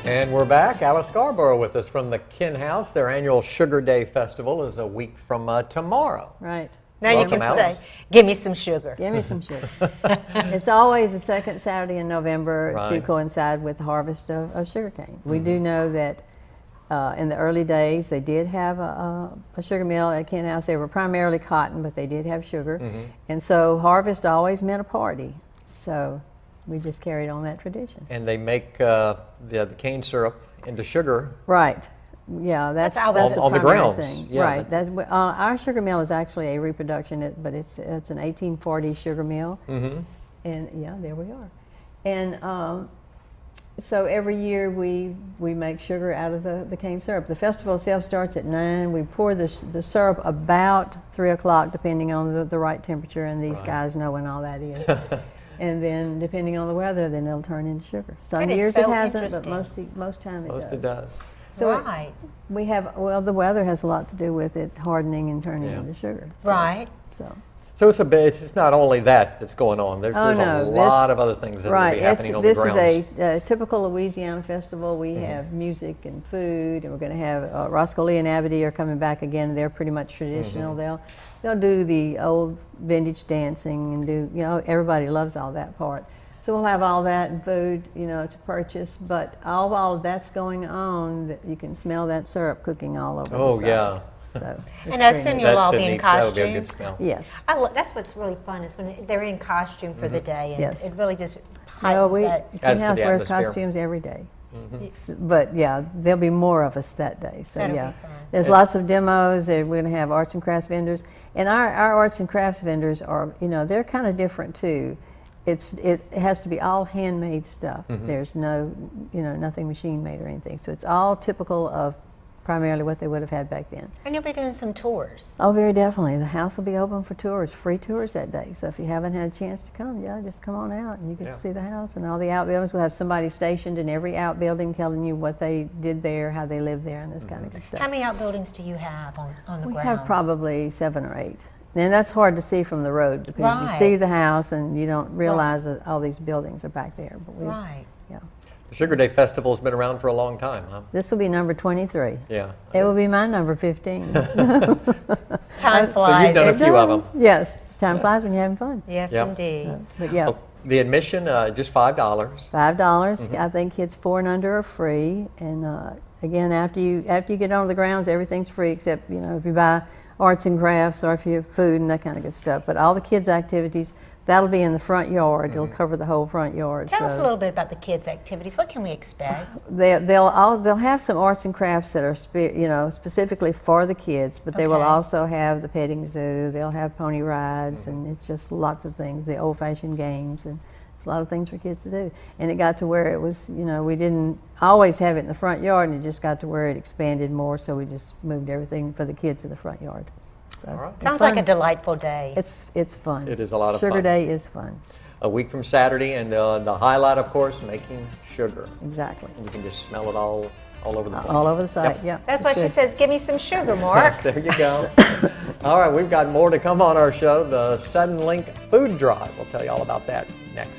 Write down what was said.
And we're back. Alice Scarborough with us from the Kin House. Their annual Sugar Day Festival is a week from tomorrow. Right. Now Welcome, you can Alice. say, give me some sugar. Give me some sugar. It's always the second Saturday in November to Right. coincide with the harvest of sugarcane. We do know that in the early days they did have a sugar mill at Kin House. They were primarily cotton, but they did have sugar. And so harvest always meant a party. So we just carried on that tradition. And they make the cane syrup into sugar. Right. Yeah, that's how the on the primary grounds. thing. Yeah, Right. That's our sugar mill is actually a reproduction, but it's an 1840 sugar mill. And yeah, there we are. And so every year we make sugar out of the cane syrup. The festival itself starts at 9. We pour the syrup about 3 o'clock, depending on the right temperature, and these guys know when all that is. And then, depending on the weather, then it'll turn into sugar. Some That is years so it hasn't, but interesting. most time it does. Most it does. So Right. we have, well, the weather has a lot to do with it hardening and turning Yeah. into sugar. So, Right. So it's not only that that's going on. There's a lot of other things that will be happening on the grounds. This is a typical Louisiana festival. We have music and food, and we're going to have Roscoe Lee and Aberdeen are coming back again. They're pretty much traditional. They'll do the old vintage dancing and do, everybody loves all that part. So we'll have all that and food, to purchase. But all of that's going on. You can smell that syrup cooking all over the site. Yeah. So And I assume you'll all be in That would be a good costume. smell. yes. That's what's really fun is when they're in costume for the day, and Yes. it really just Well, heightens that. Adds Kin to House the wears atmosphere. costumes every day. But yeah, there'll be more of us that day. So That'll be yeah, fun. there's lots of demos. We're going to have arts and crafts vendors, and our arts and crafts vendors are, they're kind of different too. It has to be all handmade stuff. There's no, nothing machine made or anything. So it's all typical of primarily what they would have had back then. And you'll be doing some tours. Oh, very definitely. The house will be open for tours, free tours that day. So if you haven't had a chance to come, just come on out and you get to see the house and all the outbuildings. We'll have somebody stationed in every outbuilding telling you what they did there, how they lived there, and this kind of good stuff. How many outbuildings do you have on the We grounds? have probably 7 or 8. And that's hard to see from the road because you Right. see the house and you don't realize that all these buildings are back there. But Right. yeah. The Sugar Day Festival has been around for a long time, huh? This will be number 23. Yeah. It will be my number 15. Time So flies. you've done a It few of does. them. Yes. Time flies when you're having fun. Yes, Yep. indeed. So, but yeah. Oh, the admission, just $5. $5. I think kids 4 and under are free. And again, after you get onto the grounds, everything's free except if you buy arts and crafts or if you have food and that kind of good stuff. But all the kids' activities, that'll be in the front yard. It'll cover the whole front yard. Tell us a little bit about the kids' activities. What can we expect? They'll have some arts and crafts that are specifically for the kids, but they will Okay. also have the petting zoo. They'll have pony rides, and it's just lots of things. The old-fashioned games, and it's a lot of things for kids to do. And it got to where it was, we didn't always have it in the front yard, and it just got to where it expanded more. So we just moved everything for the kids in the front yard. So All right. it's Sounds fun. like a delightful day. It's fun. It is a lot of Sugar fun. Day is fun. A week from Saturday, and the highlight, of course, making sugar. Exactly. And you can just smell it all over the place. All over the site. Yep. Yeah. That's it's why she good. says, give me some sugar, Mark. There you go. All right, we've got more to come on our show. The Sudden Link Food Drive. We'll tell you all about that next.